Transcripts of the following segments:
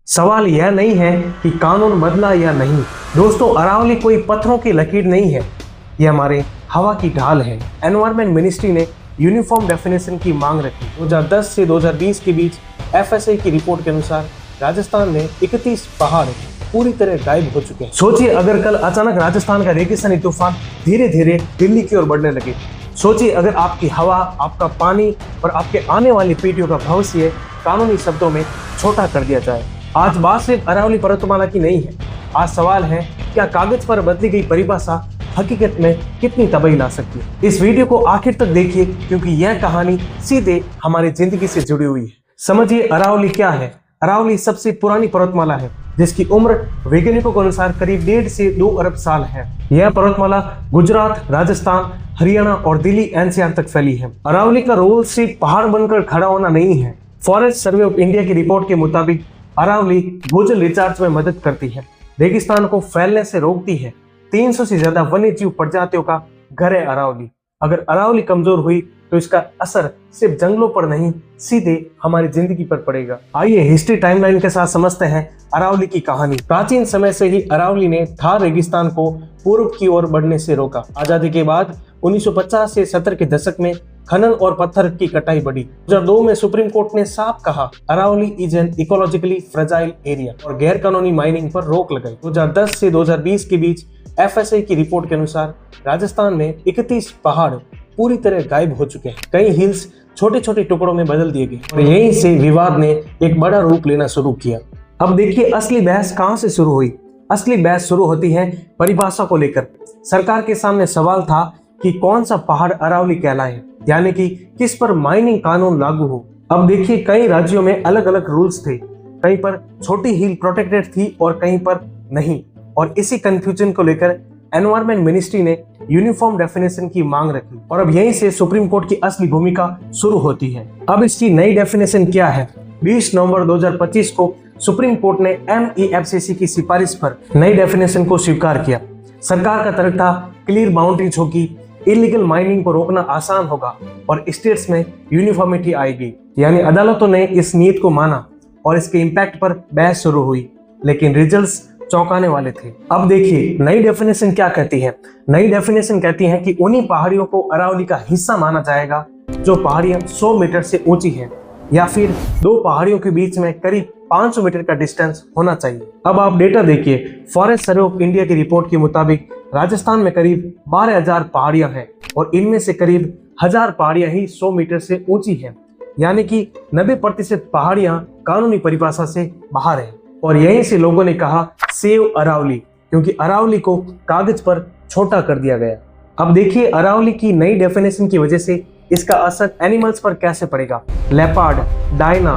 सवाल यह नहीं है कि कानून बदला या नहीं। दोस्तों, अरावली कोई पत्थरों की लकीर नहीं है, ये हमारे हवा की ढाल है। एनवायरमेंट मिनिस्ट्री ने यूनिफॉर्म डेफिनेशन की मांग रखी। 2010 से 2020 के बीच FSA की रिपोर्ट के अनुसार राजस्थान में 31 पहाड़ पूरी तरह गायब हो चुके हैं। सोचिए अगर कल अचानक राजस्थान का रेगिस्तानी तूफान धीरे धीरे दिल्ली की ओर बढ़ने लगे। सोचिए अगर आपकी हवा, आपका पानी और आपके आने वाली पीढ़ियों का भविष्य कानूनी शब्दों में छोटा कर दिया जाए। आज बात सिर्फ अरावली पर्वतमाला की नहीं है। आज सवाल है, क्या कागज पर बदली गई परिभाषा हकीकत में कितनी तबाही ला सकती है। इस वीडियो को आखिर तक देखिए, क्योंकि यह कहानी सीधे हमारी जिंदगी से जुड़ी हुई है। समझिए अरावली क्या है। अरावली सबसे पुरानी पर्वतमाला है, जिसकी उम्र वैज्ञानिकों के अनुसार करीब 1.5 से 2 अरब साल है। यह पर्वतमाला गुजरात, राजस्थान, हरियाणा और दिल्ली NCR तक फैली है। अरावली का रोल सिर्फ पहाड़ बनकर खड़ा होना नहीं है। फॉरेस्ट सर्वे ऑफ इंडिया की रिपोर्ट के मुताबिक अरावली भूजल रिचार्ज में मदद करती है, रेगिस्तान को फैलने से रोकती है। 300 से ज्यादा वन्य जीव प्रजातियों का घर है अरावली। अगर अरावली कमजोर हुई तो इसका असर सिर्फ जंगलों पर नहीं, सीधे हमारी जिंदगी पर पड़ेगा। आइए हिस्ट्री टाइमलाइन के साथ समझते हैं अरावली की कहानी। प्राचीन समय से ही अरावली ने थार रेगिस्तान को पूर्व की ओर बढ़ने से रोका। आजादी के बाद 1950 से 70 के दशक में खनन और पत्थर की कटाई बढ़ी। 2002 में सुप्रीम कोर्ट ने साफ कहा, Aravali is an ecologically fragile area और गैर कानूनी माइनिंग पर रोक लगाई। 2010 से 2020 के बीच FSA की रिपोर्ट के अनुसार राजस्थान में 31 पहाड़ पूरी तरह गायब हो चुके हैं। कई हिल्स छोटे छोटे टुकड़ों में बदल दिए गए और यहीं से विवाद ने एक बड़ा रूप लेना शुरू किया। अब देखिए असली बहस कहां से शुरू हुई। असली बहस शुरू होती है परिभाषा को लेकर। सरकार के सामने सवाल था कि कौन सा पहाड़ अरावली कहलाए, यानी कि किस पर माइनिंग कानून लागू हो। अब देखिए कई राज्यों में अलग अलग रूल्स थे। कहीं पर छोटी हिल प्रोटेक्टेड थी और कहीं पर नहीं। और इसी कंफ्यूजन को लेकर एनवायरमेंट मिनिस्ट्री ने यूनिफॉर्म डेफिनेशन की मांग रखी और अब यहीं से सुप्रीम कोर्ट की असली भूमिका शुरू होती है। अब इसकी नई डेफिनेशन क्या है? 20 नवंबर 2025 को सुप्रीम कोर्ट ने MEFCC की सिफारिश पर नई डेफिनेशन को स्वीकार किया। सरकार का तर्क था, क्लियर बाउंड्रीज होगी, इलीगल माइनिंग को रोकना आसान होगा और स्टेट्स में यूनिफॉर्मिटी आएगी। यानी अदालतों ने इस नीति को माना और इसके इम्पैक्ट पर बहस शुरू हुई, लेकिन रिजल्ट्स चौंकाने वाले थे। अब देखिए नई डेफिनेशन क्या कहती है। नई डेफिनेशन कहती है कि उन्हीं पहाड़ियों को अरावली का हिस्सा माना जाएगा जो पहाड़ियां 100 मीटर से ऊंची हैं, या फिर दो पहाड़ियों के बीच में करीब 500 मीटर का डिस्टेंस होना चाहिए। अब आप डेटा देखिए। फॉरेस्ट सर्वे ऑफ इंडिया की रिपोर्ट के मुताबिक राजस्थान में करीब 12,000 पहाड़ियां हैं और इनमें से करीब 1000 पहाड़ियां ही 100 मीटर से ऊंची हैं, यानी कि 90% पहाड़ियां कानूनी परिभाषा से बाहर हैं। और यहीं से लोगों ने कहा सेव अरावली, क्योंकि अरावली को कागज पर छोटा कर दिया गया। अब देखिए अरावली की नई डेफिनेशन की वजह से इसका असर एनिमल्स पर कैसे पड़ेगा। लेपर्ड, डायना,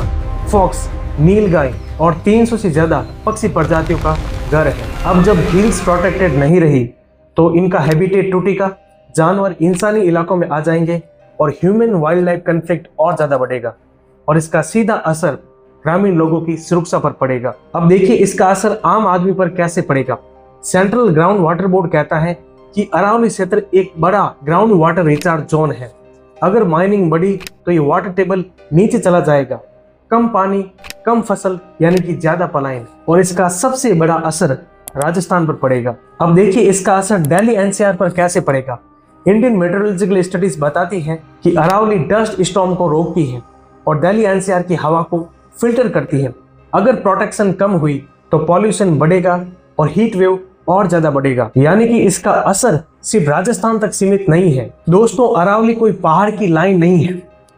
फॉक्स, नीलगाय और 300 से ज्यादा पक्षी प्रजातियों का घर है। अब जब हिल्स प्रोटेक्टेड नहीं रही तो इनका हैबिटेट टूटेगा, जानवर इंसानी इलाकों में आ जाएंगे और ह्यूमन वाइल्ड लाइफ कन्फ्लिक्ट और ज्यादा बढ़ेगा और इसका सीधा असर ग्रामीण लोगों की सुरक्षा पर पड़ेगा। अब देखिए इसका असर आम आदमी पर कैसे पड़ेगा। सेंट्रल ग्राउंड वाटर बोर्ड कहता है कि अरावली क्षेत्र एक बड़ा ग्राउंड वाटर रिचार्ज जोन है। अगर माइनिंग बढ़ी तो ये वाटर टेबल नीचे चला जाएगा। कम पानी, कम फसल, यानी कि ज्यादा पलायन, और इसका सबसे बड़ा असर राजस्थान पर पड़ेगा। अब देखिए इसका असर दिल्ली NCR पर कैसे पड़ेगा। इंडियन मेट्रोलॉजिकल स्टडीज बताती है कि अरावली डस्ट स्टॉर्म को रोकती है और दिल्ली NCR की हवा को फिल्टर करती है। अगर प्रोटेक्शन कम हुई तो पॉल्यूशन बढ़ेगा और हीट वेव और ज्यादा बढ़ेगा, यानी कि इसका असर सिर्फ राजस्थान तक सीमित नहीं है। दोस्तों, अरावली कोई पहाड़ की लाइन नहीं है,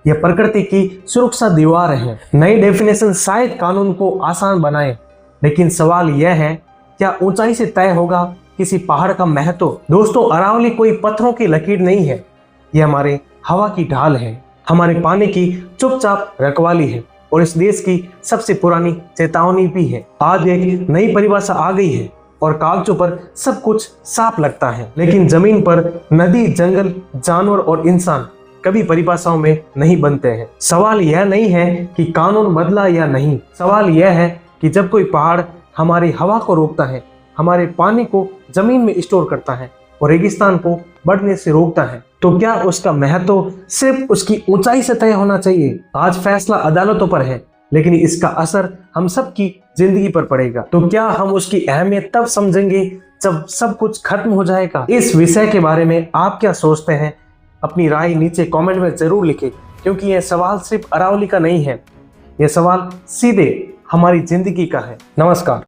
यह प्रकृति की सुरक्षा दीवार है। नई डेफिनेशन शायद कानून को आसान बनाए, लेकिन सवाल यह है, क्या ऊंचाई से तय होगा किसी पहाड़ का महत्व? दोस्तों, अरावली कोई पत्थरों की लकीर नहीं है, यह हमारे हवा की ढाल है, हमारे पानी की चुपचाप रखवाली है और इस देश की सबसे पुरानी चेतावनी भी है। आज एक नई परिभाषा आ गई है और कागजों पर सब कुछ साफ लगता है, लेकिन जमीन पर नदी, जंगल, जानवर और इंसान कभी परिभाषाओं में नहीं बनते हैं। सवाल यह नहीं है कि कानून बदला या नहीं। सवाल यह है कि जब कोई पहाड़ हमारी हवा को रोकता है, हमारे पानी को जमीन में स्टोर करता है और रेगिस्तान को बढ़ने से रोकता है, तो क्या उसका महत्व सिर्फ उसकी ऊंचाई से तय होना चाहिए? आज फैसला अदालतों पर है, लेकिन इसका असर हम सब की जिंदगी पर पड़ेगा। तो क्या हम उसकी अहमियत तब समझेंगे जब सब कुछ खत्म हो जाएगा? इस विषय के बारे में आप क्या सोचते हैं? अपनी राय नीचे कमेंट में जरूर लिखें, क्योंकि यह सवाल सिर्फ अरावली का नहीं है, यह सवाल सीधे हमारी जिंदगी का है। नमस्कार।